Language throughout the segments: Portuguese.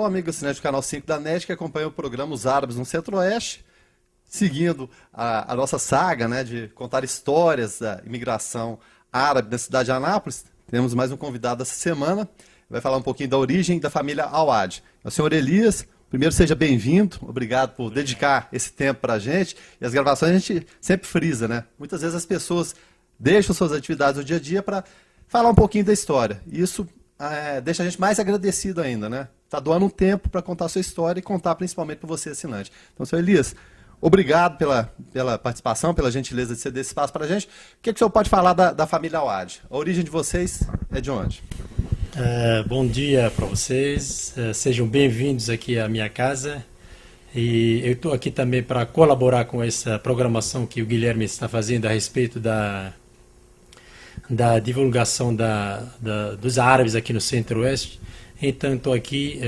amigo assinante do canal 5 da NET que acompanha o programa Os Árabes no Centro-Oeste, seguindo a nossa saga, né, de contar histórias da imigração árabe na cidade de Anápolis. Temos mais um convidado essa semana, vai falar um pouquinho da origem da família Awad. O senhor Elias, primeiro seja bem-vindo, obrigado por dedicar esse tempo para a gente. E as gravações a gente sempre frisa, né? Muitas vezes as pessoas deixam suas atividades do dia a dia para falar um pouquinho da história. E isso deixa a gente mais agradecido ainda, né? Está doando um tempo para contar a sua história e contar principalmente para você, assinante. Então, senhor Elias, obrigado pela participação, pela gentileza de ceder esse espaço para a gente. O que o senhor pode falar da família Awad? A origem de vocês é de onde? Bom dia para vocês, sejam bem-vindos aqui à minha casa. E eu estou aqui também para colaborar com essa programação que o Guilherme está fazendo a respeito da divulgação dos árabes aqui no Centro-Oeste. Então, estou aqui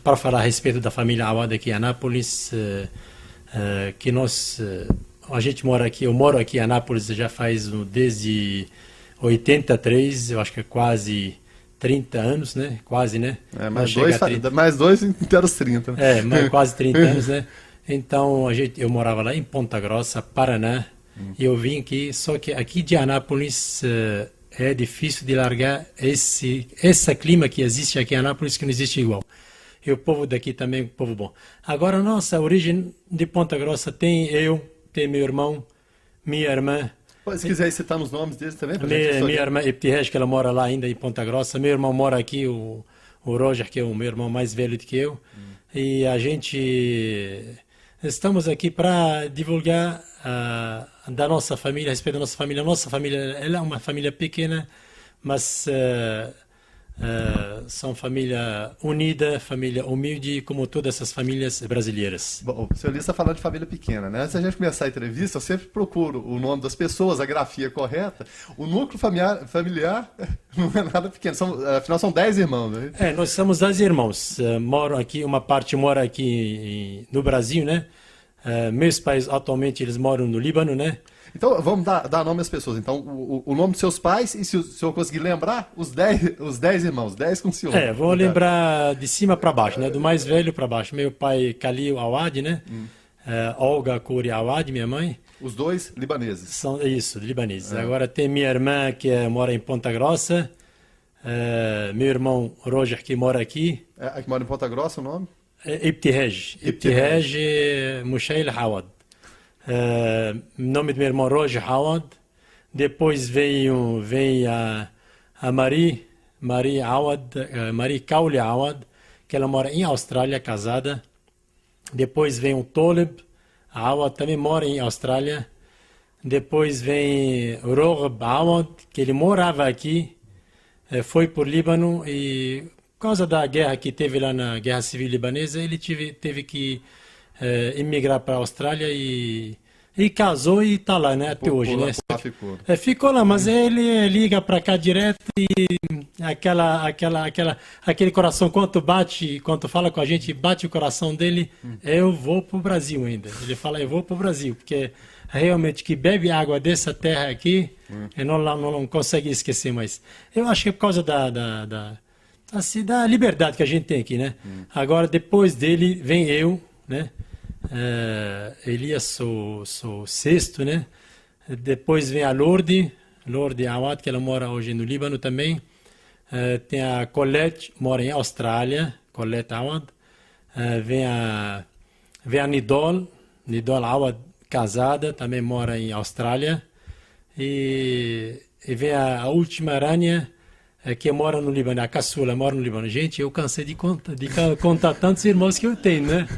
para falar a respeito da família Awad aqui em Anápolis, que a gente mora aqui, eu moro aqui em Anápolis já faz desde 83, eu acho que é quase 30 anos, né? Quase, né? Mais dois inteiros 30. Quase 30 anos, né? Então, eu morava lá em Ponta Grossa, Paraná, e eu vim aqui, só que aqui de Anápolis é difícil de largar esse clima que existe aqui em Anápolis, que não existe igual. E o povo daqui também é um povo bom. Agora, nossa origem de Ponta Grossa tem meu irmão, minha irmã. Se quiser citar os nomes deles também. Minha irmã Ibtirej, que ela mora lá ainda em Ponta Grossa. Meu irmão mora aqui, o Roger, que é o meu irmão mais velho do que eu. E a gente estamos aqui para divulgar da nossa família, a respeito da nossa família. A nossa família, ela é uma família pequena, mas são família unida, família humilde, como todas essas famílias brasileiras. Bom, o senhor Elias está falando de família pequena, né? Antes da gente começar a entrevista, eu sempre procuro o nome das pessoas, a grafia correta. O núcleo familiar não é nada pequeno, afinal são 10 irmãos, né? Nós somos 10 irmãos. Moram aqui, uma parte mora aqui no Brasil, né? Meus pais atualmente eles moram no Líbano, né? Então, vamos dar nome às pessoas. Então, o nome dos seus pais, e se o senhor conseguir lembrar, os 10 irmãos, 10 com o senhor. Vou lembrar de cima para baixo, né? Do mais velho para baixo. Meu pai, Khalil Awad, né? Olga Kouri Awad, minha mãe. Os dois libaneses. São isso, libaneses. Agora tem minha irmã que mora em Ponta Grossa. Meu irmão Roger, que mora aqui. Que mora em Ponta Grossa, o nome? Ibtirej Mushail Awad. Nome do meu irmão Roger Awad. Depois vem a Marie Awad, Marie Kauli Awad, que ela mora em Austrália, casada. Depois vem o Toleb Awad, também mora em Austrália. Depois vem Roghab Awad, que ele morava aqui, foi por Líbano e por causa da guerra que teve lá na Guerra Civil Libanesa, ele teve que emigrar para a Austrália e casou e está lá, né, até hoje, né? Ficou lá, mas ele liga para cá direto e aquele coração, quando fala com a gente, bate o coração dele, eu vou para o Brasil ainda. Ele fala, eu vou para o Brasil, porque realmente que bebe água dessa terra aqui, não consegue esquecer mais. Eu acho que é por causa da liberdade que a gente tem aqui, né? Agora, depois dele, vem eu, né? Elias, sou sexto, né? Depois vem a Lourdes Awad, que ela mora hoje no Líbano também. Tem a Colette, mora em Austrália, Colette Awad. Vem a Nidol Awad, casada, também mora em Austrália. E vem a última Rania, que mora no Líbano, a caçula mora no Líbano. Gente, eu cansei de contar tantos irmãos que eu tenho, né?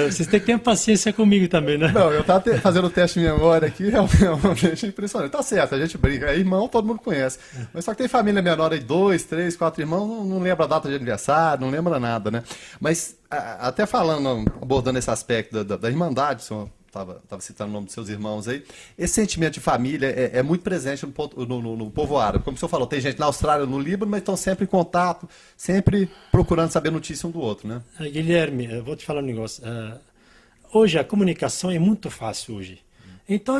Vocês têm que ter paciência comigo também, né? Não, eu estava fazendo o teste de memória aqui, realmente é impressionante. Tá certo, a gente brinca, irmão todo mundo conhece. Mas só que tem família menor aí, 2, 3, 4 irmãos, não lembra a data de aniversário, não lembra nada, né? Mas até abordando esse aspecto da irmandade, senhor estava citando o nome dos seus irmãos aí, esse sentimento de família é muito presente no povo árabe. Como o senhor falou, tem gente na Austrália, no Líbano, mas estão sempre em contato, sempre procurando saber notícia um do outro, né? Guilherme, eu vou te falar um negócio. Hoje a comunicação é muito fácil hoje. Então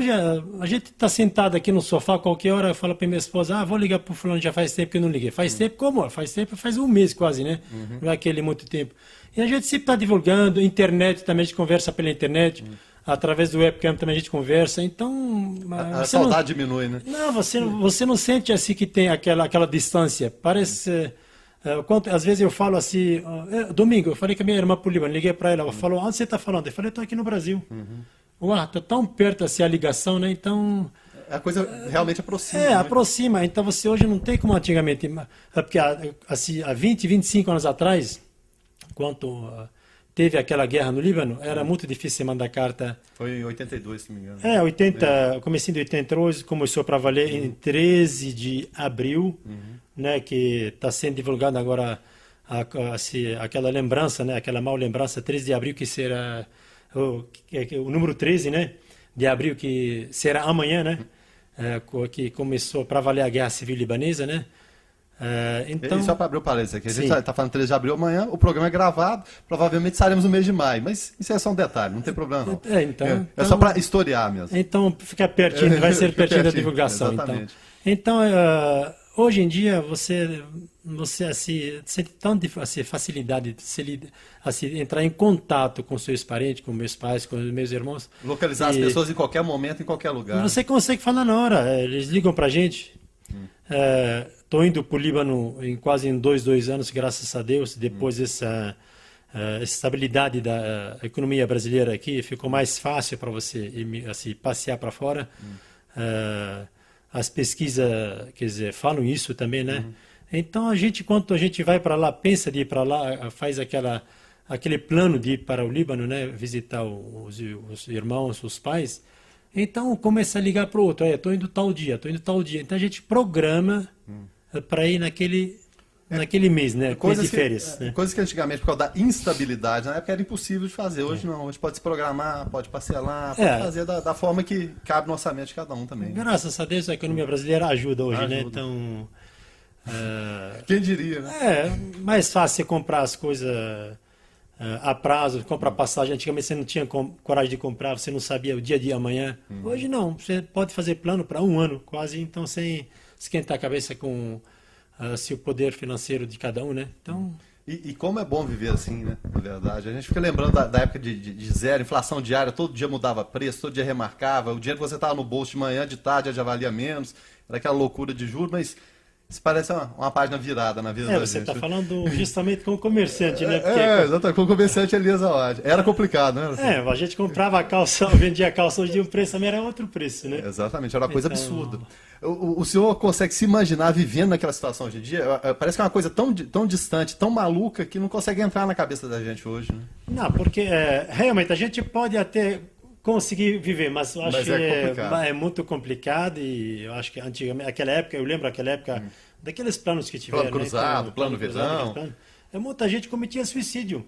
a gente está sentado aqui no sofá, qualquer hora eu falo para minha esposa, vou ligar para o fulano, já faz tempo que eu não liguei. Faz tempo como? Faz tempo, faz um mês quase, né? Não é aquele muito tempo. E a gente sempre está divulgando, internet também a gente conversa pela internet, através do webcam também a gente conversa, então... A saudade diminui, né? Não, você não sente assim que tem aquela distância, parece... às vezes eu falo assim, domingo, eu falei com a minha irmã Políbano, liguei para ela, ela falou, onde você está falando? Eu falei, estou aqui no Brasil. Uau, está tão perto assim a ligação, né? Então... A coisa realmente aproxima. Né? Aproxima. Então você hoje não tem como antigamente. Porque assim, há 20, 25 anos atrás, quando teve aquela guerra no Líbano, era muito difícil mandar carta. Foi em 82, se não me engano. 80, comecinho de 82, começou para valer em 13 de abril, né, que está sendo divulgada agora aquela lembrança, né, aquela mal lembrança, 13 de abril, que será o número 13, né, de abril, que será amanhã, né, que começou para valer a guerra civil libanesa, né. Então, e só para abrir o parênteses aqui, a gente está falando 13 de abril amanhã, o programa é gravado, provavelmente estaremos no mês de maio, mas isso é só um detalhe, não tem problema não. É só para historiar mesmo. Então fica pertinho, vai ser pertinho da divulgação. Exatamente. Então hoje em dia você assim, sente tanta facilidade de assim, entrar em contato com seus parentes, com meus pais, com meus irmãos. Localizar as pessoas em qualquer momento, em qualquer lugar. Você consegue falar na hora, eles ligam para a gente. Estou indo para o Líbano quase em dois anos, graças a Deus. Depois dessa estabilidade da economia brasileira aqui, ficou mais fácil para você assim, passear para fora. As pesquisas, quer dizer, falam isso também, né? Então quando a gente vai para lá, pensa de ir para lá, faz aquele plano de ir para o Líbano, né? Visitar os irmãos, os pais. Então começa a ligar para o outro, estou indo tal dia. Então a gente programa para ir naquele mês, né? Mês de férias. Né? Coisas que antigamente, por causa da instabilidade, na época era impossível de fazer. Hoje não, hoje pode se programar, pode parcelar, pode fazer da forma que cabe no orçamento de cada um também. Né? Graças a Deus a economia brasileira ajuda hoje, né? Então... Quem diria, né? Mais fácil você comprar as coisas... a prazo, comprar passagem. Antigamente você não tinha coragem de comprar, você não sabia o dia de amanhã. Hoje não, você pode fazer plano para um ano quase, então sem esquentar a cabeça com o poder financeiro de cada um, né? Então... E como é bom viver assim, né? Na verdade, a gente fica lembrando da época de zero, inflação diária, todo dia mudava preço, todo dia remarcava, o dinheiro que você estava no bolso de manhã, de tarde, já valia menos, era aquela loucura de juros, mas... Isso parece uma página virada na vida da gente. Você está falando justamente com o comerciante, né? Porque... exatamente, com o comerciante Elias Awad. Era complicado, né? A gente comprava a calça, vendia a calça, hoje um preço também era outro preço, né? Exatamente, era uma coisa absurda. O senhor consegue se imaginar vivendo naquela situação hoje em dia? Parece que é uma coisa tão distante, tão maluca, que não consegue entrar na cabeça da gente hoje, né? Não, porque realmente a gente pode até... conseguir viver, mas eu acho que é muito complicado e eu acho que antigamente, eu lembro aquela época daqueles planos que tiveram. Plano cruzado, plano verão. Muita gente cometia suicídio,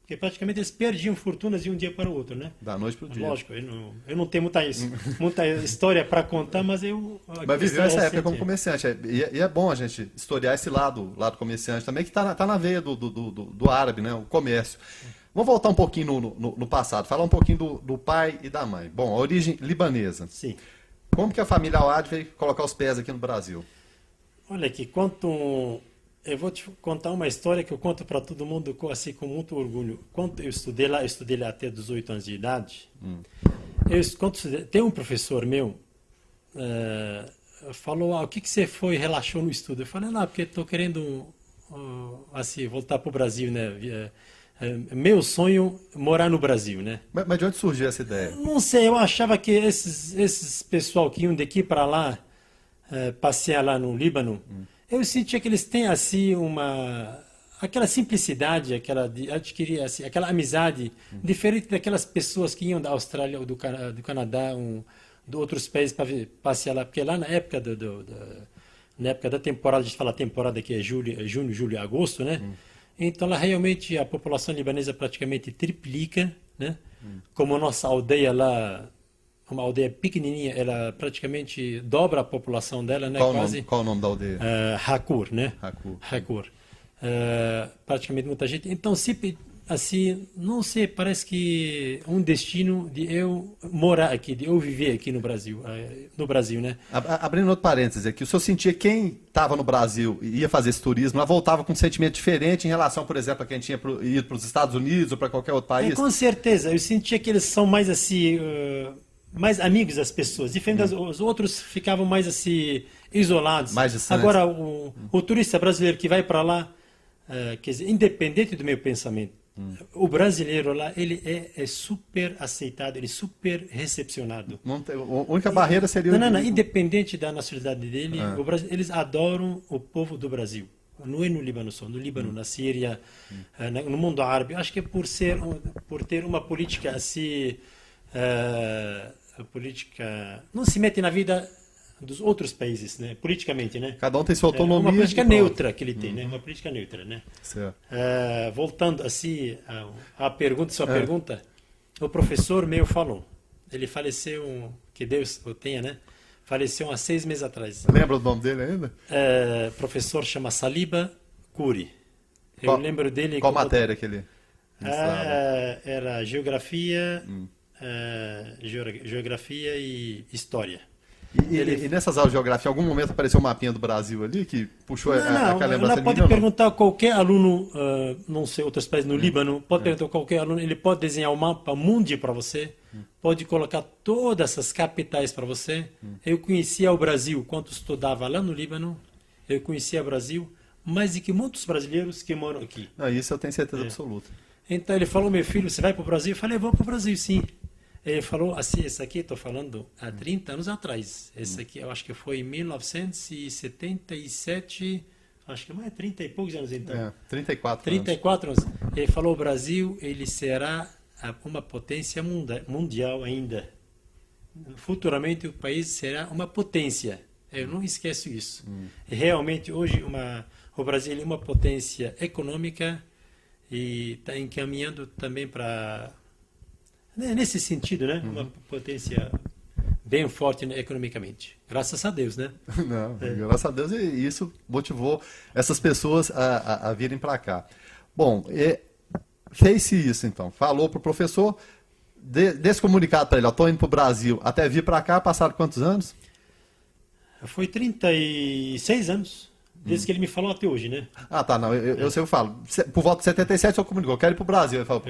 porque praticamente eles perdiam fortunas de um dia para o outro, né? Da noite para o dia. Lógico, eu não tenho muita história para contar, mas eu... Mas viveu essa época como comerciante, e é bom a gente historiar esse lado comerciante também, que está na veia do árabe, né? O comércio. Vamos voltar um pouquinho no passado, falar um pouquinho do pai e da mãe. Bom, a origem libanesa. Sim. Como que a família Awad veio colocar os pés aqui no Brasil? Olha aqui, eu vou te contar uma história que eu conto para todo mundo assim, com muito orgulho. Quando eu estudei lá até 18 anos de idade. Tem um professor meu, falou, o que você relaxou no estudo? Eu falei, porque estou querendo assim, voltar para o Brasil, né? Meu sonho morar no Brasil, né? Mas de onde surgiu essa ideia? Não sei, eu achava que esses pessoal que iam daqui para lá, passear lá no Líbano, eu sentia que eles têm assim aquela simplicidade, adquirir assim, aquela amizade diferente daquelas pessoas que iam da Austrália ou do Canadá, de outros países para passear lá, porque lá na época na época da temporada, a gente fala temporada que é junho, julho e agosto, né? Então, lá realmente a população libanesa praticamente triplica, né? Como a nossa aldeia lá, uma aldeia pequenininha, ela praticamente dobra a população dela, né? Qual o nome da aldeia? Hakur, né? Hakur. Praticamente muita gente. Então, sempre assim, não sei, parece que um destino de eu morar aqui, de eu viver aqui no Brasil, né? Abrindo outro parênteses aqui, o senhor sentia quem estava no Brasil e ia fazer esse turismo, ela voltava com um sentimento diferente em relação, por exemplo, a quem tinha ido para os Estados Unidos ou para qualquer outro país? Com certeza, eu sentia que eles são mais assim, mais amigos das pessoas, diferente os outros ficavam mais assim, isolados. Mais distantes. Agora, o turista brasileiro que vai para lá, quer dizer, independente do meu pensamento, o brasileiro lá, ele é super aceitado, ele é super recepcionado. A única barreira seria Não, independente da nacionalidade dele, eles adoram o povo do Brasil. Não é no Líbano só, no Líbano, na Síria, no mundo árabe. Acho que por ter uma política assim, não se mete na vida dos outros países, né? Politicamente, né? Cada um tem sua autonomia. Uma política neutra que ele tem, né? Uma política neutra, né? Certo. Voltando assim à pergunta, sua pergunta, o professor meu falou, ele faleceu, que Deus o tenha, né? Faleceu há 6 meses atrás. Lembra o nome dele ainda? Professor chama Saliba Kuri. Eu lembro dele. Qual matéria que ele era geografia, geografia e história. E nessas aulas de geografia, em algum momento apareceu um mapinha do Brasil ali que puxou aquela lembrança? Ela pode perguntar a qualquer aluno, não sei, outros países no Líbano, pode perguntar a qualquer aluno, ele pode desenhar um mapa mundi para você, pode colocar todas essas capitais para você. Eu conhecia o Brasil quando estudava lá no Líbano, eu conhecia o Brasil mais do que muitos brasileiros que moram aqui. Isso eu tenho certeza absoluta. Então ele falou, meu filho, você vai para o Brasil? Eu falei, vou para o Brasil, sim. Ele falou assim, esse aqui estou falando há 30 anos atrás. Esse aqui eu acho que foi em 1977, acho que mais 30 e poucos anos então. 34 anos. Ele falou, o Brasil ele será uma potência mundial ainda. Futuramente o país será uma potência. Eu não esqueço isso. Realmente hoje o Brasil é uma potência econômica e está encaminhando também para... Nesse sentido, né? Uma potência bem forte, né, economicamente. Graças a Deus, né? Graças a Deus, e isso motivou essas pessoas a virem para cá. Bom, fez-se isso então. Falou para o professor, desse comunicado para ele, estou indo para o Brasil, até vir para cá, passaram quantos anos? Foi 36 anão. Desde que ele me falou até hoje, né? Tá, não, eu sempre falo. Por volta de 77, o senhor comunicou, eu quero ir para o Brasil. Ele falou,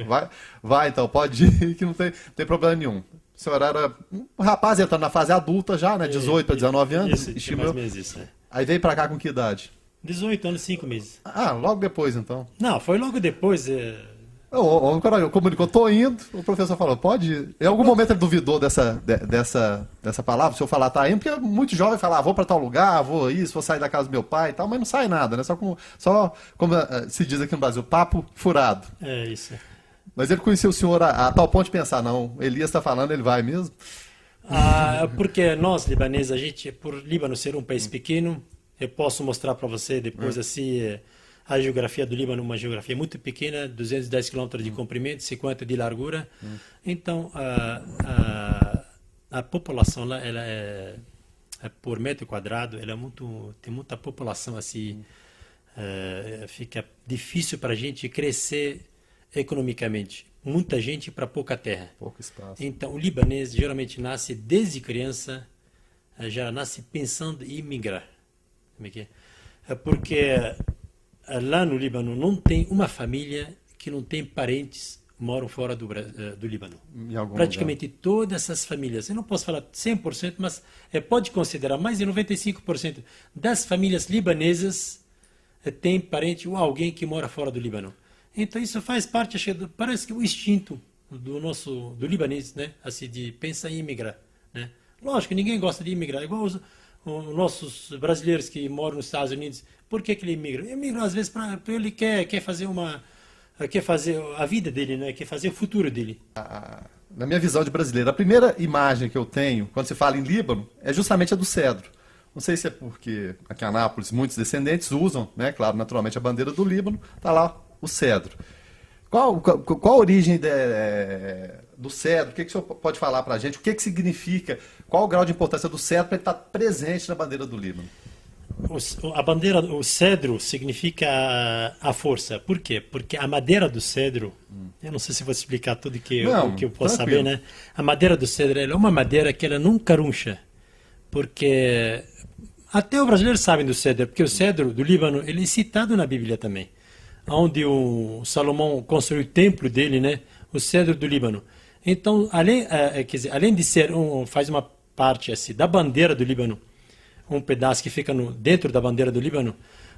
vai então, pode ir, que não tem problema nenhum. O senhor era um rapaz entrando na fase adulta já, né? 18 para 19 anos. Isso, mais meses, né? Aí veio para cá com que idade? 18 anos, 5 meses. Logo depois, então. Não, foi logo depois. Quando eu comunicou, estou indo, o professor falou, pode ir. Em algum momento ele duvidou dessa palavra, se eu falar tá indo, porque muito jovem fala, vou para tal lugar, vou isso, vou sair da casa do meu pai e tal, mas não sai nada, né? Só como se diz aqui no Brasil, papo furado. Isso. Mas ele conhecia o senhor a tal ponto de pensar, não, Elias está falando, ele vai mesmo? Porque nós, libaneses, a gente, por Líbano ser um país pequeno, eu posso mostrar para você depois assim... A geografia do Líbano é uma geografia muito pequena, 210 km de comprimento, 50 de largura. Então, a população lá, ela por metro quadrado, ela tem muita população assim. Fica difícil para a gente crescer economicamente. Muita gente para pouca terra. Pouco espaço. Então, o libanês geralmente nasce desde criança, já nasce pensando em migrar. Como é que é? Porque lá no Líbano não tem uma família que não tem parentes que moram fora do Líbano. Praticamente lugar. Todas essas famílias, eu não posso falar 100%, mas pode considerar mais de 95% das famílias libanesas tem parente ou alguém que mora fora do Líbano. Então isso faz parte, parece que o instinto do libanês, né, assim, de pensar em imigrar, né? Lógico, ninguém gosta de imigrar, igual os nossos brasileiros que moram nos Estados Unidos. Por que ele imigra? Ele imigra às vezes para ele quer fazer a vida dele, né? Quer fazer o futuro dele. Na minha visão de brasileiro, a primeira imagem que eu tenho quando se fala em Líbano é justamente a do cedro. Não sei se é porque aqui em Anápolis muitos descendentes usam, né? Claro, naturalmente a bandeira do Líbano, está lá o cedro. Qual a origem do cedro? O que o senhor pode falar para a gente? O que significa? Qual o grau de importância do cedro para ele estar presente na bandeira do Líbano? A bandeira, o cedro significa a força. Por quê? Porque a madeira do cedro, eu não sei se vou explicar tudo Não, o que eu posso tranquilo. saber, né? A madeira do cedro ela é uma madeira que ela nunca runcha. Porque até os brasileiros sabem do cedro, porque o cedro do Líbano ele é citado na Bíblia também. Onde o Salomão construiu o templo dele, né? O cedro do Líbano. Então, quer dizer, além de ser faz uma parte assim da bandeira do Líbano, um pedaço que fica dentro da bandeira do Líbano,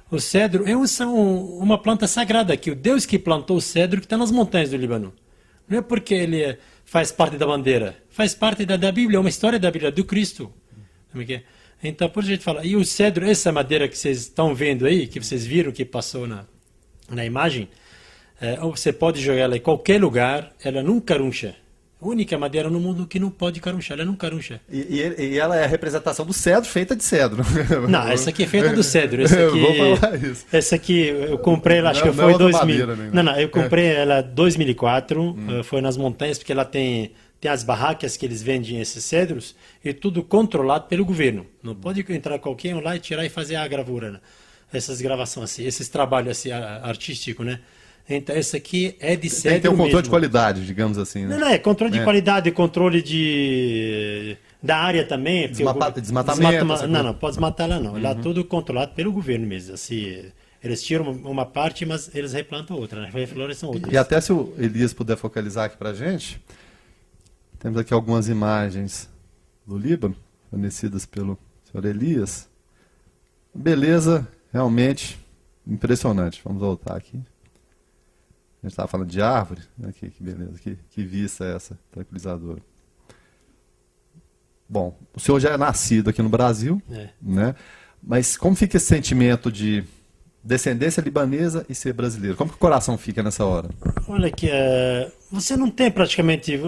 o cedro é uma planta sagrada, que o Deus que plantou o cedro que está nas montanhas do Líbano. Não é porque ele faz parte da bandeira, faz parte da Bíblia, é uma história da Bíblia, do Cristo. Sabe o que é? Então, por isso a gente fala, e o cedro, essa madeira que vocês estão vendo aí, que vocês viram que passou na imagem, você pode jogar ela em qualquer lugar, ela nunca runcha. A única madeira no mundo que não pode carunchar, ela nunca runcha. E ela é a representação do cedro, feita de cedro. Não, essa aqui é feita do cedro. Essa aqui, Vou falar isso. essa aqui eu comprei ela, acho Não, que não foi é outra 2000. madeira, né? Não, eu comprei ela em 2004, foi nas montanhas, porque ela tem as barracas que eles vendem esses cedros, e tudo controlado pelo governo. Não pode entrar qualquer um lá e tirar e fazer a gravura, né? Essas gravações assim, esses trabalhos assim, artísticos, né? Então, esse aqui é de cedro Tem que ter um controle mesmo. de qualidade, digamos assim, né? Não, é controle de É. qualidade, controle da área também. Porque Desmatamento, essa Não, coisa. não, pode desmatar lá não. Lá tudo controlado pelo governo mesmo. Assim, eles tiram uma parte, mas eles replantam outra, né? Reflorescem outras. E até se o Elias puder focalizar aqui pra gente, temos aqui algumas imagens do Líbano, fornecidas pelo senhor Elias. Beleza, realmente impressionante. Vamos voltar aqui. A gente estava falando de árvore. Aqui, que beleza, que vista é essa, tranquilizadora. Bom, o senhor já é nascido aqui no Brasil, É. né? Mas como fica esse sentimento de descendência libanesa e ser brasileiro? Como que o coração fica nessa hora? Olha que você não tem praticamente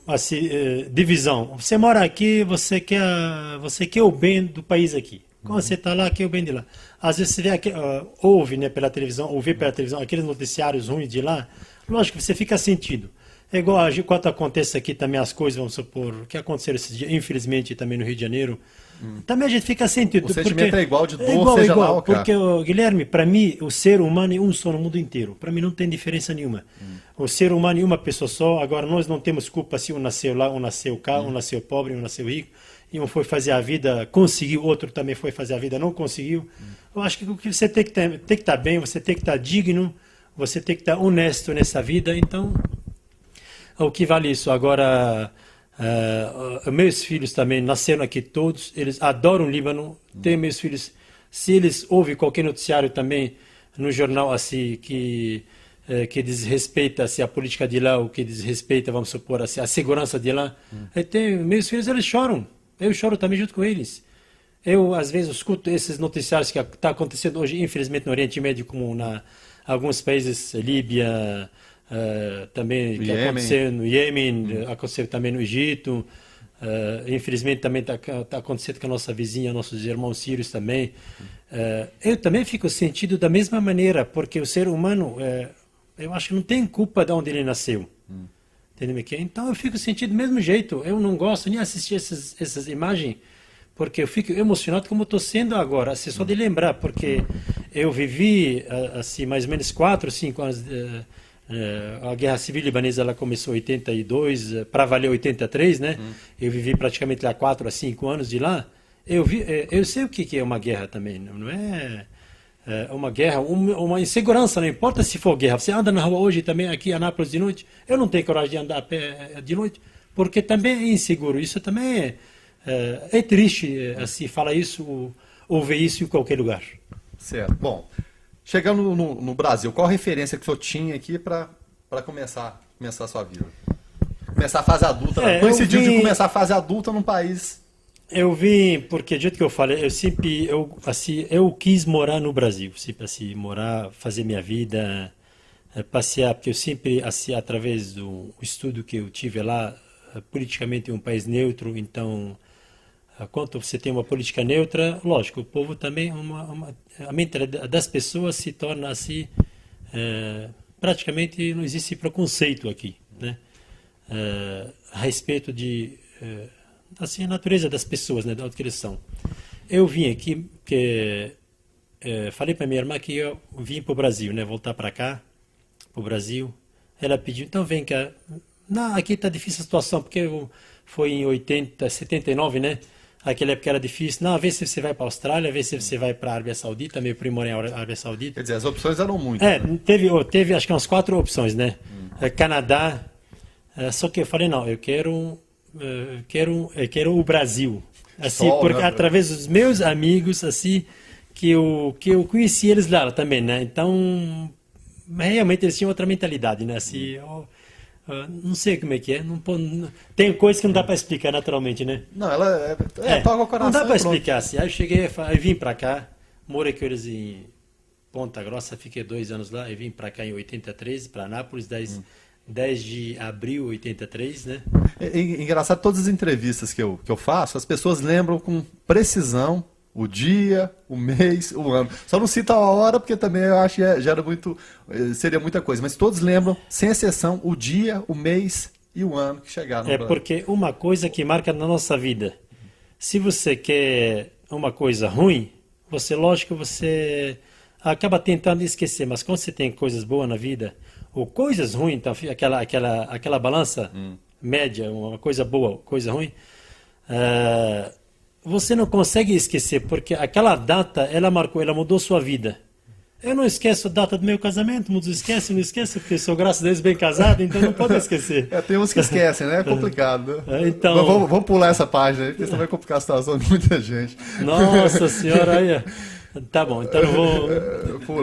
assim, divisão. Você mora aqui, você quer o bem do país aqui. Quando você está lá, quer o bem de lá. Às vezes você vê ouve, né, pela televisão, ouvir pela televisão aqueles noticiários ruins de lá, lógico que você fica sentido. É igual quando acontece aqui também as coisas, vamos supor, o que aconteceu esse dia, infelizmente também no Rio de Janeiro, também a gente fica sentido. O sentimento é igual de dor, igual, seja lá o porque, Guilherme, para mim, o ser humano é um só no mundo inteiro. Para mim não tem diferença nenhuma. O ser humano é uma pessoa só. Agora, nós não temos culpa se um nasceu lá, um nasceu cá, um nasceu pobre, um nasceu rico. E um foi fazer a vida, conseguiu, outro também foi fazer a vida, não conseguiu. Eu acho que o que você tem que estar bem, você tem que estar digno, você tem que estar honesto nessa vida. Então, o que vale isso? Agora, meus filhos também nasceram aqui todos, eles adoram o Líbano. Tem meus filhos, se eles ouvem qualquer noticiário também no jornal assim que desrespeita assim, a política de lá, ou que desrespeita, vamos supor, assim, a segurança de lá, meus filhos eles choram. Eu choro também junto com eles. Eu, às vezes, escuto esses noticiários que está acontecendo hoje, infelizmente, no Oriente Médio, como alguns países, Líbia, também que Iêmen. aconteceu no Iêmen, aconteceu também no Egito, infelizmente também está acontecendo com a nossa vizinha, nossos irmãos sírios também. Eu também fico sentido da mesma maneira, porque o ser humano, eu acho que não tem culpa de onde ele nasceu. Entendeu? Então eu fico sentindo do mesmo jeito. Eu não gosto nem assistir essas imagens, porque eu fico emocionado como estou sendo agora, assim, só de lembrar, porque eu vivi assim mais ou menos 4 ou 5 anos. A Guerra Civil Libanesa ela começou em 82, para valer 83, né? Eu vivi praticamente lá 4 a 5 anos de lá. Eu sei o que é uma guerra também, não é uma guerra, uma insegurança, não importa se for guerra. Você anda na rua hoje também, aqui em Anápolis de noite, eu não tenho coragem de andar a pé de noite, porque também é inseguro. Isso também é triste, assim, falar isso ou ver isso em qualquer lugar. Certo. Bom, chegando no Brasil, qual a referência que o senhor tinha aqui para começar a sua vida? Começar a fase adulta, né? Coincidiu de começar a fase adulta num país. Eu vim, porque do jeito que eu falei, eu quis morar no Brasil, sempre assim, morar, fazer minha vida, passear, porque eu sempre, assim, através do estudo que eu tive lá, politicamente é um país neutro, então, quando você tem uma política neutra, lógico, o povo também, a mentalidade das pessoas se torna assim, praticamente não existe preconceito aqui, né? A respeito de assim, a natureza das pessoas, né, da que eles são. Eu vim aqui porque falei para minha irmã que eu vim para o Brasil, né? Voltar para cá, para o Brasil. Ela pediu, então vem cá. Não, aqui está difícil a situação, porque foi em 79, né? Aquela época era difícil. Não, vê se você vai para a Austrália, vê se você vai para a Arábia Saudita. Meu primo mora em Arábia Saudita. Quer dizer, as opções eram muitas. Né? Teve acho que umas 4 opções, né? Canadá. Só que eu falei, não, eu quero o Brasil. Assim, Sol, porque né? através dos meus amigos, assim, que eu conheci eles lá também, né? Então, realmente eles tinham outra mentalidade, né? Assim, não sei como é que é. Tem coisas que não dá para explicar naturalmente, né? Não, ela toca o coração. Não dá para e pronto. explicar assim. Aí eu cheguei, aí vim para cá, morei com eles em Ponta Grossa, fiquei 2 anos lá, e vim para cá em 83, para Anápolis, 10 de abril de 83, né? Engraçado, todas as entrevistas que eu faço, as pessoas lembram com precisão o dia, o mês, o ano. Só não citam a hora, porque também eu acho que seria muita coisa. Mas todos lembram, sem exceção, o dia, o mês e o ano que chegaram. Porque uma coisa que marca na nossa vida. Se você quer uma coisa ruim, lógico, você acaba tentando esquecer. Mas quando você tem coisas boas na vida, ou coisas ruins, então, aquela balança média, uma coisa boa, coisa ruim, você não consegue esquecer, porque aquela data, ela marcou, ela mudou sua vida. Eu não esqueço a data do meu casamento, muitos esquecem, não esqueço, porque sou, graças a Deus, bem casado, então não pode esquecer. Tem uns que esquecem, né? É complicado. Né? Então, vamos pular essa página aí, porque senão vai complicar a situação de muita gente. Nossa senhora, aí. Tá bom, então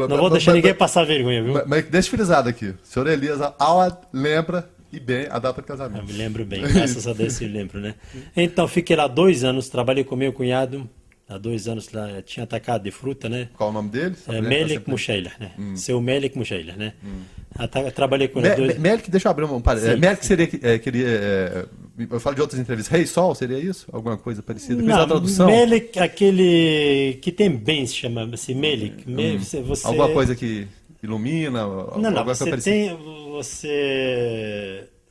não vou deixar ninguém passar vergonha, viu? Mas deixa frisado aqui. O senhor Elias Awad lembra e bem a data do casamento. Eu me lembro bem, graças a Deus eu lembro, né? Então, fiquei lá 2 anos, trabalhei com meu cunhado, há 2 anos lá, tinha atacado de fruta, né? Qual o nome dele? Melik Mushailah, né? Seu Melik Mushailah, né? Trabalhei com ele. Melik, deixa eu abrir um parênteses. Melik seria, eu falo de outras entrevistas, Rei Sol, seria isso? Alguma coisa parecida? Fez a tradução? Melik, aquele que tem bens, chama-se Melik. Alguma coisa que ilumina? Não,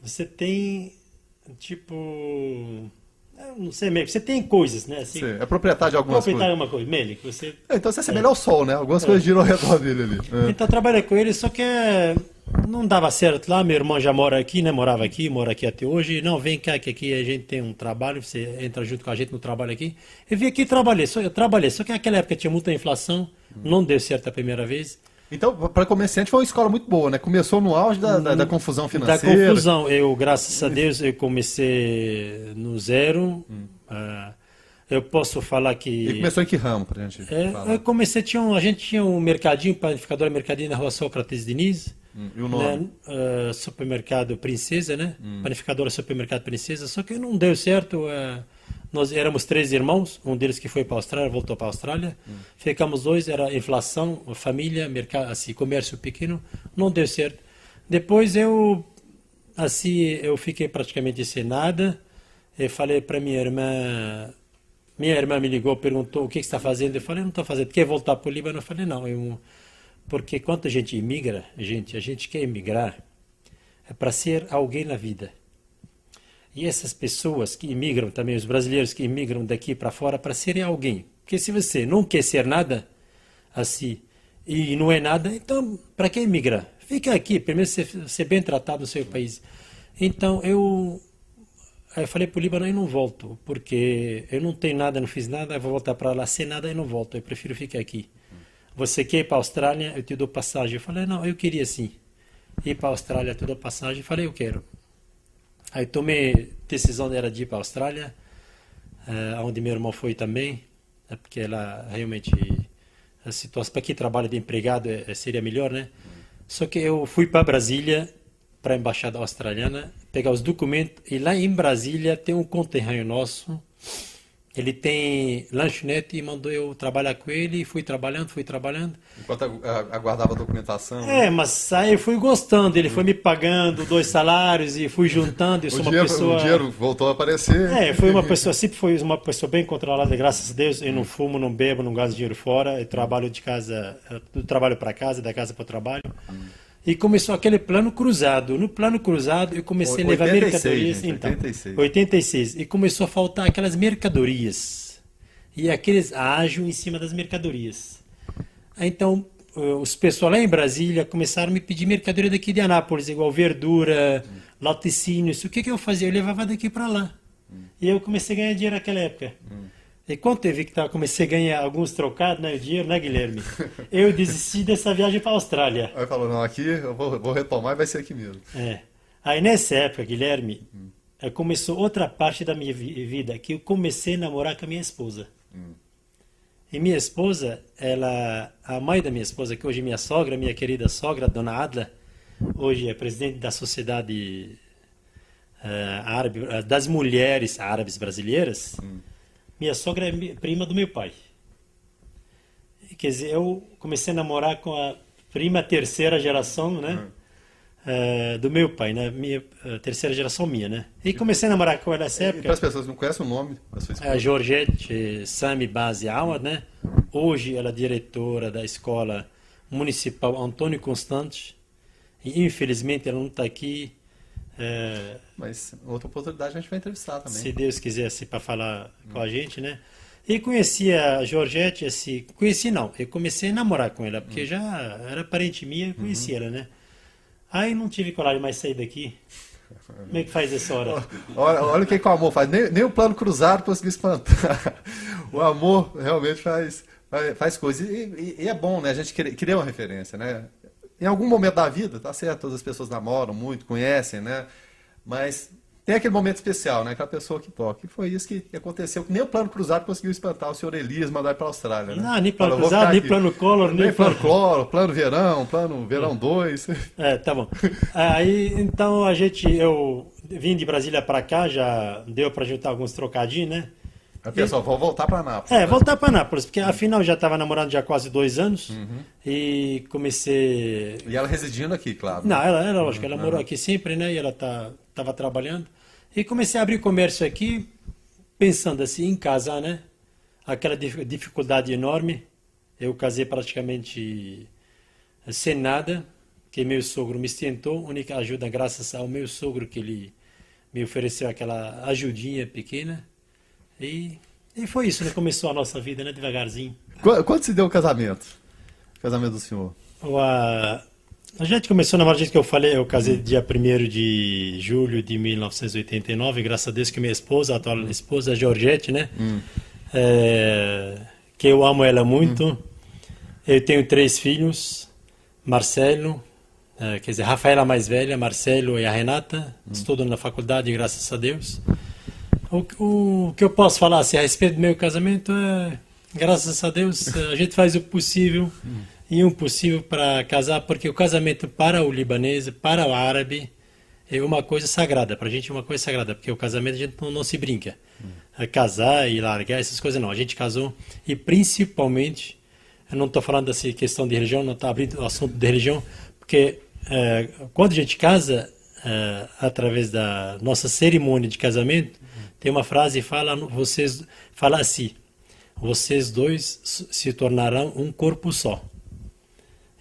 você tem, tipo, não sei mesmo, você tem coisas, né? Assim, é proprietário de algumas coisas. Proprietário de uma coisa, Melik, você... Então você assemelha ao sol, né? Algumas coisas giram ao redor dele ali. Então trabalhei com ele, só que não dava certo lá, meu irmão já mora aqui, né? Mora aqui até hoje. Não, vem cá que aqui a gente tem um trabalho, você entra junto com a gente no trabalho aqui. Eu vim aqui e eu trabalhei, só que naquela época tinha muita inflação, não deu certo a primeira vez. Então, para comerciante foi uma escola muito boa, né? Começou no auge da confusão financeira. Da confusão. Graças a Deus, eu comecei no zero. Eu posso falar que... E começou em que ramo, pra gente falar? Eu comecei, a gente tinha um mercadinho, panificadora mercadinho na rua Sócrates Diniz. E o nome? Né? Supermercado Princesa, né? Panificadora Supermercado Princesa. Só que não deu certo. Nós éramos 3 irmãos, um deles que foi para a Austrália, voltou para a Austrália. Ficamos 2, era inflação, família, mercado, assim, comércio pequeno. Não deu certo. Depois eu fiquei praticamente sem nada. Eu falei para minha irmã me ligou, perguntou o que você está fazendo. Eu falei, não estou fazendo. Quer voltar para o Líbano? Eu falei, não. Porque quando a gente imigra, a gente quer imigrar para ser alguém na vida. E essas pessoas que imigram também, os brasileiros que imigram daqui para fora, para serem alguém. Porque se você não quer ser nada, assim, e não é nada, então para que imigrar? Fica aqui, primeiro ser bem tratado no seu país. Então eu falei para o Líbano, eu não volto, porque eu não tenho nada, não fiz nada, eu vou voltar para lá sem nada, eu não volto, eu prefiro ficar aqui. Você quer ir para a Austrália, eu te dou passagem. Eu falei, não, eu queria sim. Ir para a Austrália, eu te dou passagem. Eu falei, eu quero. Aí tomei decisão, era de ir para a Austrália, onde meu irmão foi também, porque ela realmente, a situação, para quem trabalha de empregado seria melhor, né? Só que eu fui para Brasília, para a embaixada australiana, pegar os documentos, e lá em Brasília tem um conterrâneo nosso, ele tem lanchonete e mandou eu trabalhar com ele, e fui trabalhando. Enquanto aguardava a documentação. Mas aí eu fui gostando, ele foi me pagando 2 salários e fui juntando. Eu sou uma pessoa... O dinheiro voltou a aparecer. Sempre fui uma pessoa bem controlada, graças a Deus. Eu não fumo, não bebo, não gasto dinheiro fora. Eu trabalho de casa, do trabalho para casa, da casa para o trabalho. E começou aquele plano cruzado. No plano cruzado, eu comecei a levar mercadorias. Gente, então, 86. 86. E começou a faltar aquelas mercadorias. E aqueles ágio em cima das mercadorias. Então, os pessoal lá em Brasília começaram a me pedir mercadoria daqui de Anápolis, igual verdura, laticínios. O que que eu fazia? Eu levava daqui para lá. E eu comecei a ganhar dinheiro naquela época. E quando eu vi que comecei a ganhar alguns trocados, né, dinheiro, né, Guilherme? Eu desisti dessa viagem para a Austrália. Aí falou, não, aqui eu vou retomar e vai ser aqui mesmo. É. Aí nessa época, Guilherme, começou outra parte da minha vida, que eu comecei a namorar com a minha esposa. E minha esposa, a mãe da minha esposa, que hoje é minha sogra, minha querida sogra, Dona Adla, hoje é presidente da Sociedade Árabe, das Mulheres Árabes Brasileiras. Minha sogra é prima do meu pai. Quer dizer, eu comecei a namorar com a prima terceira geração, né? Do meu pai, né? Terceira geração minha, né? E comecei a namorar com ela nessa E época. para as pessoas que não conhecem o nome da sua esposa? A Georgette Sami Bazi Awad, né? Hoje ela é diretora da Escola Municipal Antônio Constante. E infelizmente ela não está aqui. Mas outra oportunidade a gente vai entrevistar também. Se Deus quisesse para falar com a gente, né? E conheci a Georgette, assim, conheci não, eu comecei a namorar com ela, porque já era parente minha, eu conheci ela, né? Aí não tive coragem mais de sair daqui. Como é que faz essa hora? Olha o que o amor faz. Nem o plano cruzado conseguiu espantar. O amor realmente faz coisas. E é bom, né? A gente querer uma referência, né? Em algum momento da vida, tá certo, todas as pessoas namoram muito, conhecem, né? Mas tem aquele momento especial, né? Aquela pessoa que toca. E foi isso que aconteceu. Nem o plano cruzado conseguiu espantar o senhor Elias, mandar para a Austrália, né? Não, nem plano cruzado, nem plano Collor, nem plano Collor, plano verão 2. Tá bom. Aí, então, eu vim de Brasília para cá, já deu para juntar alguns trocadinhos, né? Pessoal, vou voltar para Anápolis. Né? Voltar para Anápolis, porque afinal já estava namorando já há quase 2 anos e comecei... E ela residindo aqui, claro. Não, ela lógico, ela morou aqui sempre, né? E ela estava trabalhando. E comecei a abrir comércio aqui, pensando assim em casar, né? Aquela dificuldade enorme. Eu casei praticamente sem nada, que meu sogro me sustentou. A única ajuda graças ao meu sogro, que ele me ofereceu aquela ajudinha pequena. E foi isso, né? Começou a nossa vida, né? Devagarzinho. Quando se deu o casamento? O casamento do senhor? A gente começou na hora que eu falei, eu casei dia 1º de julho de 1989, graças a Deus que minha esposa, a atual esposa, a Georgette, né? Que eu amo ela muito. Eu tenho 3 filhos, Marcelo, quer dizer, Rafaela mais velha, Marcelo e a Renata, estudam na faculdade, graças a Deus. O que eu posso falar assim, a respeito do meu casamento é, graças a Deus, a gente faz o possível e o impossível para casar, porque o casamento para o libanês, para o árabe, é uma coisa sagrada. Para a gente é uma coisa sagrada, porque o casamento a gente não se brinca. Casar e largar, essas coisas não. A gente casou e principalmente, eu não estou falando dessa questão de religião, não estou abrindo o assunto de religião, porque quando a gente casa, através da nossa cerimônia de casamento, tem uma frase que fala assim: vocês dois se tornarão um corpo só.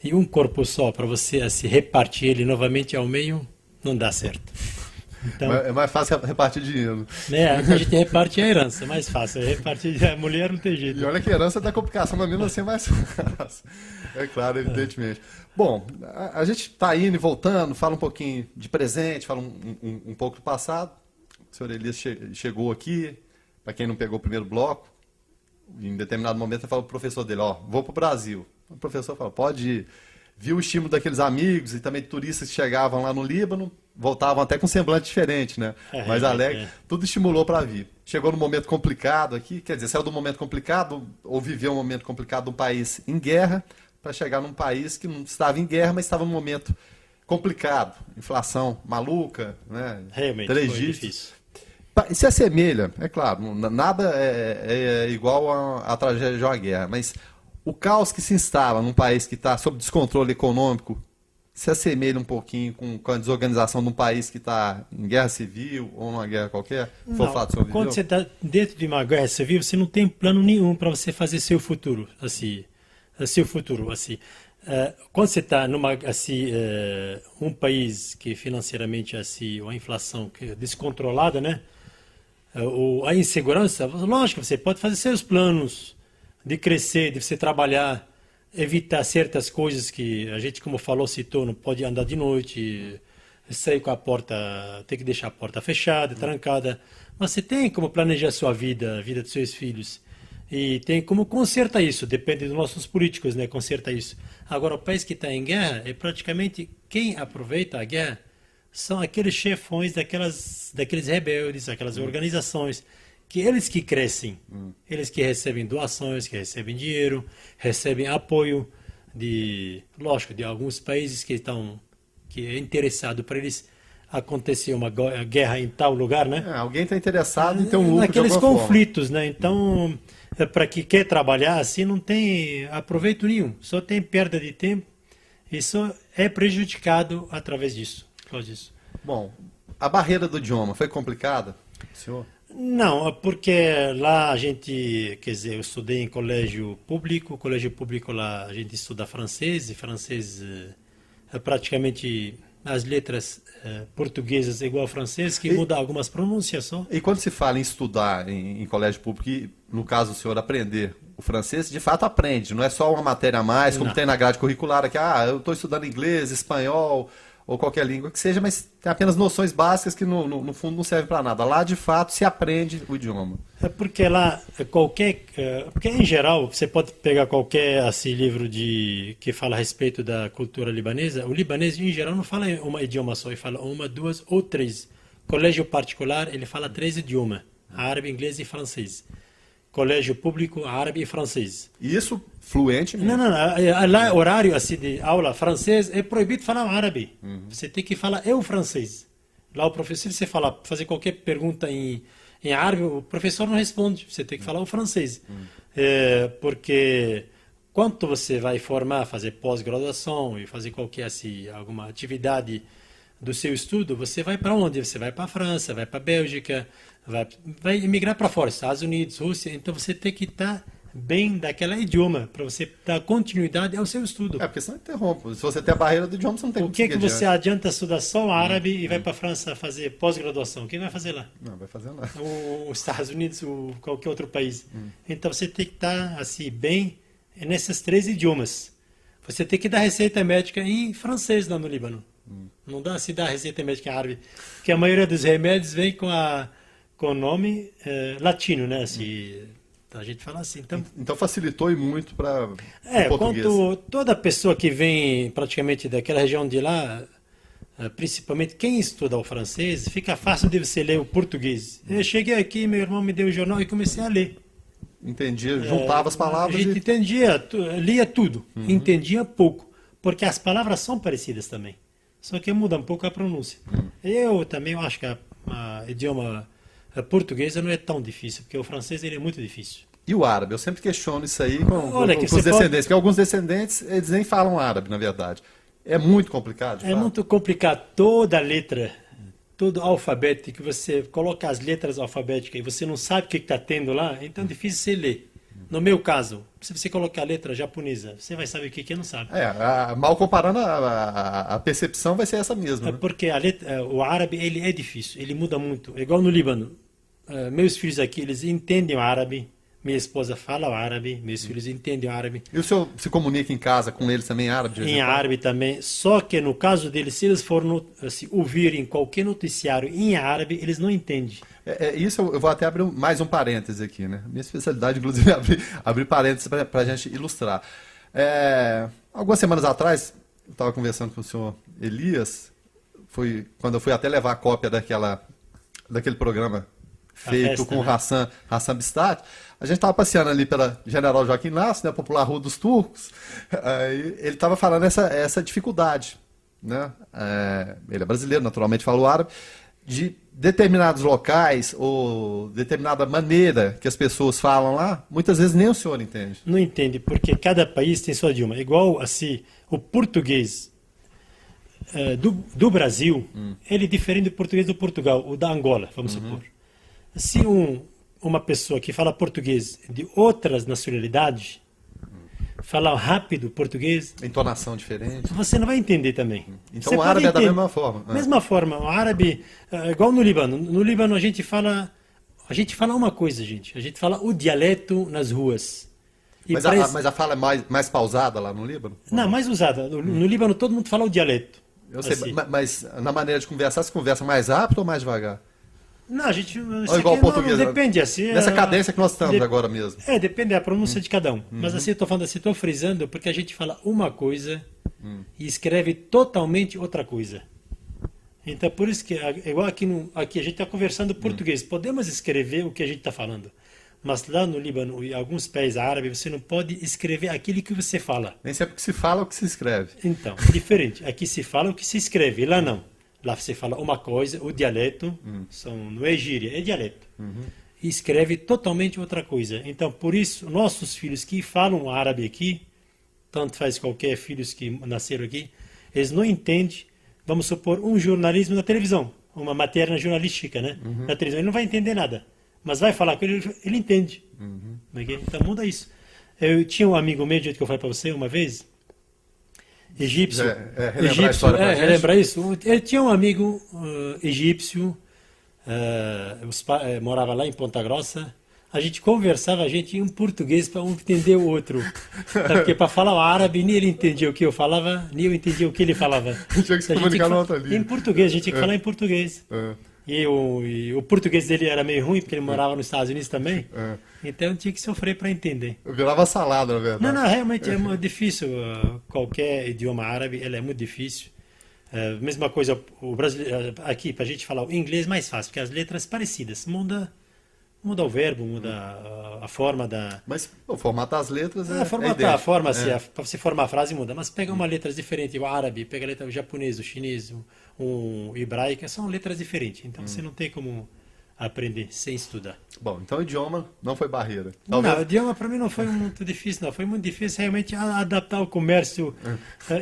E um corpo só, para você assim, repartir ele novamente ao meio, não dá certo. Então, é mais fácil repartir dinheiro. Né, a gente reparte a herança, é mais fácil. Repartir a mulher não tem jeito. E olha que herança dá complicação, mas mesmo assim é mais fácil. É claro, evidentemente. Bom, a gente está indo e voltando, fala um pouquinho de presente, fala um pouco do passado. O senhor Elias chegou aqui, para quem não pegou o primeiro bloco, em determinado momento ele falou para o professor dele, vou para o Brasil. O professor falou, pode ir. Viu o estímulo daqueles amigos e também turistas que chegavam lá no Líbano, voltavam até com um semblante diferente, né? Mais alegre. Tudo estimulou para vir. Chegou num momento complicado aqui, quer dizer, saiu de um momento complicado, ou viveu um momento complicado de um país em guerra, para chegar num país que não estava em guerra, mas estava num momento complicado. Inflação maluca, né? Realmente, 3 foi dígitos. difícil. Se assemelha, é claro, nada é igual à tragédia de uma guerra, mas o caos que se instala num país que está sob descontrole econômico se assemelha um pouquinho com a desorganização de um país que está em guerra civil ou numa guerra qualquer? Não, quando você está dentro de uma guerra civil, você não tem plano nenhum para você fazer seu futuro, assim. Quando você está numa um país que financeiramente assim, uma inflação que é descontrolada, né? A insegurança, lógico, você pode fazer seus planos de crescer, de você trabalhar. evitar certas coisas que a gente, como falou, citou, não pode andar de noite, sair com a porta, tem que deixar a porta fechada, trancada. Mas você tem como planejar a sua vida, a vida dos seus filhos. E tem como consertar isso, depende dos nossos políticos, né, consertar isso. Agora, o país que está em guerra, é praticamente quem aproveita a guerra são aqueles chefões daqueles rebeldes, aquelas organizações, que eles que crescem, eles que recebem doações, que recebem dinheiro, recebem apoio lógico, de alguns países que é interessado para eles acontecer uma guerra em tal lugar, né? Alguém está interessado em ter um lucro naqueles de alguma conflitos, né? Então, para quem quer trabalhar assim, não tem aproveito nenhum, só tem perda de tempo e só é prejudicado através disso, por causa disso. Bom, a barreira do idioma foi complicada, senhor? Não, porque lá a gente, quer dizer, eu estudei em colégio público lá a gente estuda francês, e francês é praticamente as letras portuguesas igual ao francês, que muda algumas pronúncias só. E quando se fala em estudar em colégio público, e no caso o senhor aprender o francês, de fato aprende, não é só uma matéria a mais, como tem na grade curricular, aqui, eu estou estudando inglês, espanhol, ou qualquer língua que seja, mas tem apenas noções básicas que no fundo não servem para nada. Lá, de fato, se aprende o idioma. É porque lá, porque em geral, você pode pegar qualquer assim, livro que fala a respeito da cultura libanesa, o libanês, em geral, não fala um idioma só, ele fala uma, duas ou três. Colégio particular, ele fala 3 idiomas, árabe, inglês e francês. Colégio público, árabe e francês. Isso fluente mesmo? Não. Lá, horário assim, de aula francês, é proibido falar árabe. Você tem que falar francês. Lá o professor, se você fazer qualquer pergunta em árabe, o professor não responde. Você tem que falar o francês. Porque quando você vai formar, fazer pós-graduação e fazer qualquer assim, alguma atividade do seu estudo, você vai para onde? Você vai para a França, vai para a Bélgica, vai emigrar para fora, Estados Unidos, Rússia. Então você tem que estar bem daquele idioma para você dar continuidade ao seu estudo. Porque senão interrompe. Se você tem a barreira do idioma, você não tem como seguir. O que você adianta estudar só árabe e vai para a França fazer pós-graduação? Quem vai fazer lá? Não, vai fazer lá. Os Estados Unidos ou qualquer outro país. Então você tem que estar assim bem nesses 3 idiomas. Você tem que dar receita médica em francês lá no Líbano. Não dá se dar receita médica em árabe, porque a maioria dos remédios vem com o nome latino, né? Assim, a gente fala assim. Então facilitou e muito para o português. Quanto toda pessoa que vem praticamente daquela região de lá, principalmente quem estuda o francês, fica fácil de você ler o português. Eu cheguei aqui, meu irmão me deu o jornal e comecei a ler. Entendia, juntava as palavras. A gente entendia, lia tudo, entendia pouco, porque as palavras são parecidas também. Só que muda um pouco a pronúncia. Eu também acho que o idioma português não é tão difícil, porque o francês ele é muito difícil. E o árabe? Eu sempre questiono isso aí com os descendentes, porque alguns descendentes eles nem falam árabe, na verdade. É muito complicado. É muito complicado. Toda letra, todo alfabeto, que você coloca as letras alfabéticas e você não sabe o que está tendo lá, então é difícil você ler. No meu caso, se você colocar a letra japonesa, você vai saber o que não sabe. Mal comparando, a percepção vai ser essa mesma. Né? Porque o árabe ele é difícil, ele muda muito. É igual no Líbano. Meus filhos aqui, eles entendem o árabe. Minha esposa fala o árabe, meus filhos entendem o árabe. E o senhor se comunica em casa com eles também em árabe? Em árabe também. Só que no caso deles, se eles forem ouvirem qualquer noticiário em árabe, eles não entendem. Isso eu vou até abrir mais um parêntese aqui, né? Minha especialidade, inclusive, é abrir parênteses para a gente ilustrar. Algumas semanas atrás, eu estava conversando com o senhor Elias, foi quando eu fui até levar a cópia daquele programa feito com o Hassan Bistat. A gente estava passeando ali pela General Joaquim Nassau, né, a popular Rua dos Turcos. Ele estava falando essa dificuldade, né? Ele é brasileiro, naturalmente fala o árabe, de determinados locais ou determinada maneira que as pessoas falam lá, muitas vezes nem o senhor entende. Não entende, porque cada país tem sua idioma. Igual assim, o português do Brasil, ele é diferente do português do Portugal, ou da Angola, vamos supor. Se uma pessoa que fala português de outras nacionalidades falar rápido português, entonação diferente, você não vai entender também. Então o árabe é da mesma forma. Mesma forma, o árabe igual no Líbano. No Líbano a gente fala uma coisa, gente. A gente fala o dialeto nas ruas. E Mas a fala é mais pausada lá no Líbano? Não, mais usada. No Líbano todo mundo fala o dialeto. Eu sei, Assim. mas na maneira de conversar, você conversa mais rápido ou mais devagar? Não, a gente. Ou igual o português. Depende, assim. Nessa cadência que nós estamos agora mesmo. Depende da pronúncia de cada um. Mas assim, eu estou falando assim, estou frisando porque a gente fala uma coisa e escreve totalmente outra coisa. Então, por isso que, igual aqui a gente está conversando português, podemos escrever o que a gente está falando. Mas lá no Líbano e alguns países árabes, você não pode escrever aquilo que você fala. Nem sempre o que se fala é o que se escreve. Então, diferente. Aqui se fala o que se escreve, lá não. Lá você fala uma coisa, o dialeto, não é gíria, é dialeto. E escreve totalmente outra coisa. Então, por isso, nossos filhos que falam árabe aqui, tanto faz qualquer filhos que nasceram aqui, eles não entendem, vamos supor, um jornalismo na televisão, uma matéria jornalística, né? Na televisão, ele não vai entender nada. Mas vai falar com ele entende. Então muda isso. Eu tinha um amigo meu, do jeito que eu falei para você uma vez, egípcio. Relembrar a história pra gente? Relembrar isso. Eu tinha um amigo egípcio, morava lá em Ponta Grossa. A gente conversava, em português para um entender o outro. Porque para falar o árabe, nem ele entendia o que eu falava, nem eu entendia o que ele falava. Tinha que se comunicar na outra língua. Em português, a gente tinha que falar em português. E o português dele era meio ruim, porque ele morava nos Estados Unidos também. Então eu tinha que sofrer para entender. Eu virava salada, na verdade. Não, realmente é muito difícil. Qualquer idioma árabe, ele é muito difícil. Mesma coisa, o brasileiro, aqui, para a gente falar o inglês, mais fácil, porque as letras parecidas. Muda o verbo, muda a forma da... Mas o formato das letras a forma, para você formar a frase muda. Mas pega uma letra diferente, o árabe, pega a letra japonês, o chinês, o hebraico, são letras diferentes. Então você não tem como aprender sem estudar. Bom, então o idioma não foi barreira. Talvez... Não, o idioma para mim não foi muito difícil, não. Foi muito difícil realmente adaptar o comércio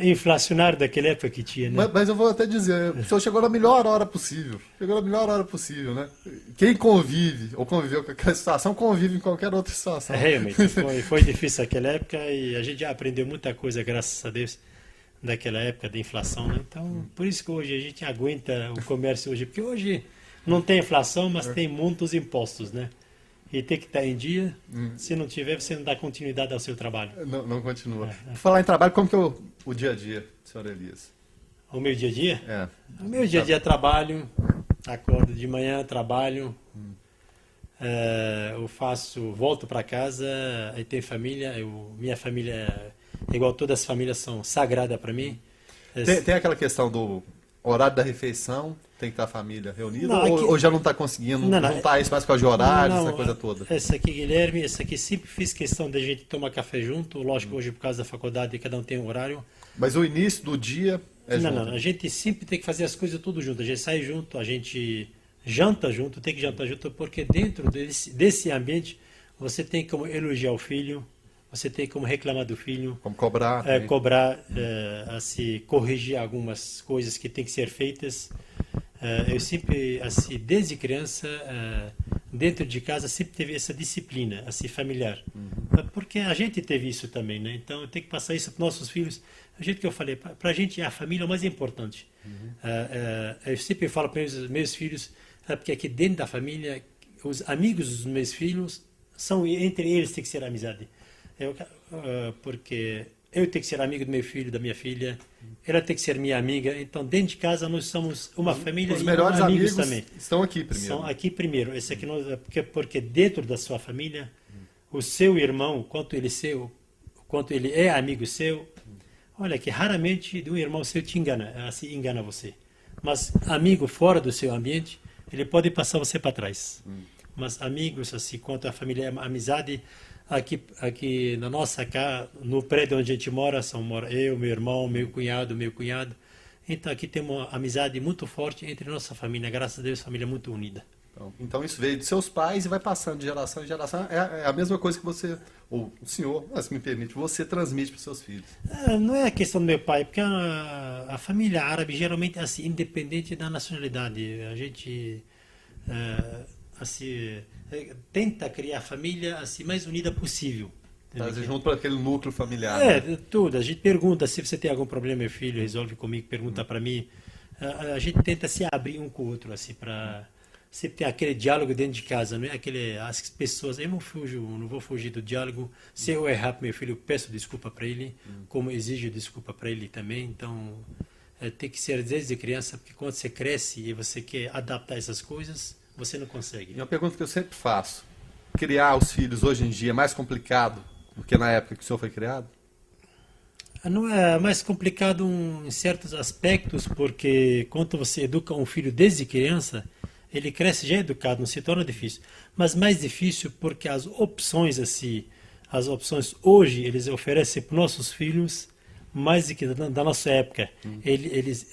inflacionário daquela época que tinha, né? Mas eu vou até dizer, o senhor chegou na melhor hora possível. Chegou na melhor hora possível, né? Quem convive ou conviveu com aquela situação, convive em qualquer outra situação. Realmente, foi difícil aquela época e a gente já aprendeu muita coisa, graças a Deus, daquela época da inflação, né? Então, por isso que hoje a gente aguenta o comércio hoje, porque hoje não tem inflação, mas tem muitos impostos, né? E tem que estar em dia. Se não tiver, você não dá continuidade ao seu trabalho. Não continua. Por falar em trabalho, como que é o dia a dia, senhor Elias? O meu dia a dia? É. O meu dia a dia é trabalho, acordo de manhã, trabalho, eu volto para casa, aí tem família, minha família, igual todas as famílias, são sagradas para mim. Tem aquela questão do horário da refeição, tem que estar a família reunida, não, aqui... ou já não está conseguindo, não está isso mais com de horários, essa coisa toda? Essa aqui, Guilherme, essa aqui sempre fiz questão de a gente tomar café junto, lógico, hoje por causa da faculdade cada um tem um horário. Mas o início do dia é junto? Não, a gente sempre tem que fazer as coisas tudo junto, a gente sai junto, a gente janta junto, tem que jantar junto, porque dentro desse ambiente você tem como elogiar o filho, você tem como reclamar do filho, como cobrar, assim, corrigir algumas coisas que tem que ser feitas. Eu sempre, assim, desde criança, dentro de casa, sempre teve essa disciplina, assim, familiar. Porque a gente teve isso também, né? Então, eu tenho que passar isso para nossos filhos. Do jeito que eu falei, para a gente, a família é o mais importante. Eu sempre falo para os meus filhos, porque aqui dentro da família, os amigos dos meus filhos, entre eles tem que ser amizade. Porque eu tenho que ser amigo do meu filho, da minha filha, ela tem que ser minha amiga. Então, dentro de casa, nós somos uma família. Os melhores amigos também estão aqui primeiro. São aqui primeiro. Esse aqui porque dentro da sua família, o seu irmão, quanto ele é amigo seu, olha que raramente um irmão seu te engana, assim engana você. Mas amigo fora do seu ambiente, ele pode passar você para trás. Mas amigos, assim, quanto a família, a amizade, aqui na nossa casa, no prédio onde a gente mora eu, meu irmão, meu cunhado. Então aqui temos uma amizade muito forte entre nossa família. Graças a Deus, família muito unida. Então isso veio de seus pais e vai passando de geração em geração. É a mesma coisa que você, ou o senhor, se me permite, você transmite para os seus filhos. Não é a questão do meu pai, porque a família árabe geralmente é assim, independente da nacionalidade. A gente assim, tenta criar a família assim, mais unida possível. Trazer junto para aquele núcleo familiar. Né? Tudo. A gente pergunta se você tem algum problema, meu filho, resolve comigo, pergunta para mim. A gente tenta se abrir um com o outro, assim, para você tem aquele diálogo dentro de casa, não é aquele, as pessoas, eu não vou fugir do diálogo. Se eu errar pro meu filho, eu peço desculpa para ele, como exijo desculpa para ele também. Então, tem que ser desde criança, porque quando você cresce e você quer adaptar essas coisas, você não consegue. E uma pergunta que eu sempre faço: criar os filhos hoje em dia é mais complicado do que na época que o senhor foi criado? Não é mais complicado em certos aspectos, porque quando você educa um filho desde criança, ele cresce já educado, não se torna difícil. Mas mais difícil porque as opções assim, as opções hoje eles oferecem para nossos filhos mais do que da nossa época.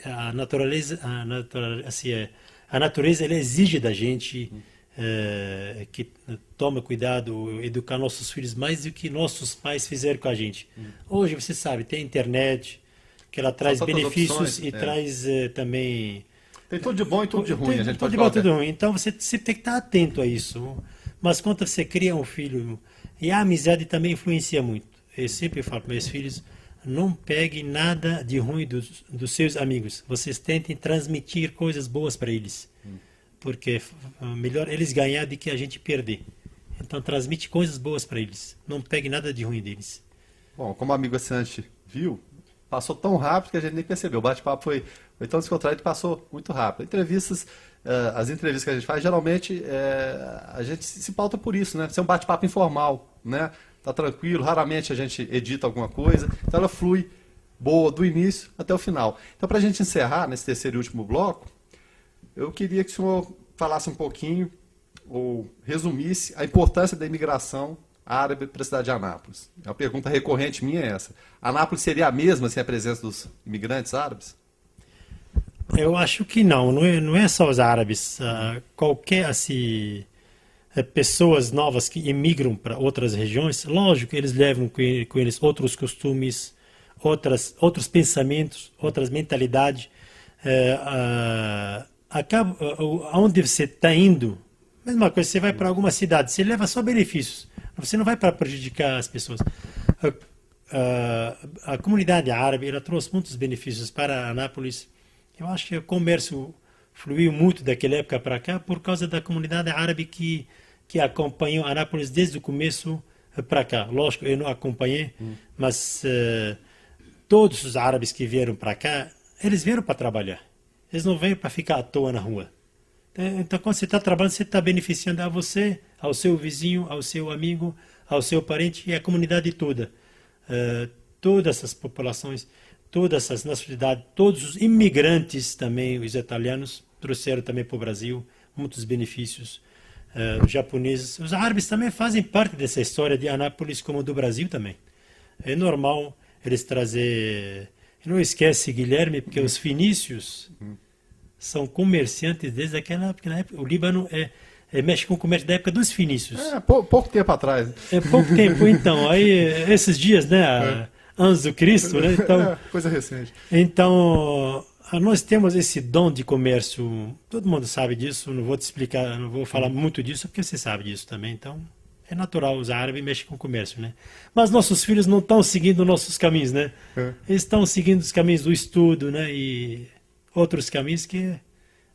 A natureza, a natureza ela exige da gente que toma cuidado, educar nossos filhos mais do que nossos pais fizeram com a gente. Hoje você sabe, tem a internet, que ela traz benefícios opções, e traz também Tem tudo de bom e tudo de ruim, a gente tudo pode de bom, falar. tudo ruim. Então você tem que estar atento a isso. Mas quando você cria um filho, e a amizade também influencia muito. Eu sempre falo para meus filhos, não pegue nada de ruim dos seus amigos. Vocês tentem transmitir coisas boas para eles. Porque é melhor eles ganhar do que a gente perder. Então transmite coisas boas para eles. Não pegue nada de ruim deles. Bom, como o amigo assinante viu, passou tão rápido que a gente nem percebeu. O bate-papo foi tão descontraído que passou muito rápido. As entrevistas que a gente faz, geralmente a gente se pauta por isso, né? Ser um bate-papo informal, né? Tá tranquilo, raramente a gente edita alguma coisa, então ela flui boa do início até o final. Então, para a gente encerrar nesse terceiro e último bloco, eu queria que o senhor falasse um pouquinho, ou resumisse, a importância da imigração árabe para a cidade de Anápolis. A pergunta recorrente minha é essa. Anápolis seria a mesma sem a presença dos imigrantes árabes? Eu acho que não é só os árabes. Qualquer assim, pessoas novas que imigram para outras regiões, lógico, eles levam com eles outros costumes, outros pensamentos, outras mentalidades. Aonde você está indo, mesma coisa, você vai para alguma cidade, você leva só benefícios, você não vai para prejudicar as pessoas. A comunidade árabe ela trouxe muitos benefícios para Anápolis. Eu acho que o comércio fluiu muito daquela época para cá por causa da comunidade árabe que acompanhou Anápolis desde o começo para cá. Lógico, eu não acompanhei, mas todos os árabes que vieram para cá, eles vieram para trabalhar. Eles não vêm para ficar à toa na rua. Então, quando você está trabalhando, você está beneficiando a você, ao seu vizinho, ao seu amigo, ao seu parente e à comunidade toda. Todas essas populações, todas essas nacionalidades, todos os imigrantes também, os italianos, trouxeram também para o Brasil muitos benefícios. Os japoneses, os árabes também fazem parte dessa história de Anápolis como do Brasil também. É normal eles trazer... Não esquece, Guilherme, porque os fenícios são comerciantes desde aquela época. Na época o Líbano mexe com o comércio da época dos fenícios. Pouco tempo atrás. É pouco tempo, então. Aí, esses dias, né? Antes do Cristo, né? Então, coisa recente. Então, nós temos esse dom de comércio. Todo mundo sabe disso. Não vou te explicar, não vou falar muito disso, porque você sabe disso também. Então, é natural, os árabes mexem com o comércio, né? Mas nossos filhos não estão seguindo nossos caminhos, né? Eles estão seguindo os caminhos do estudo, né? E outros caminhos que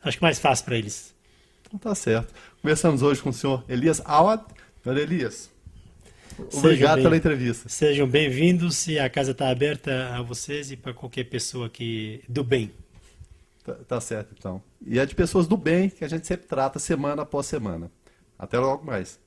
acho que é mais fácil para eles. Então tá certo. Conversamos hoje com o senhor Elias Awad. Senhor Elias, obrigado pela entrevista. Sejam bem-vindos e a casa está aberta a vocês e para qualquer pessoa do bem. Tá certo, então. E é de pessoas do bem que a gente sempre trata semana após semana. Até logo mais.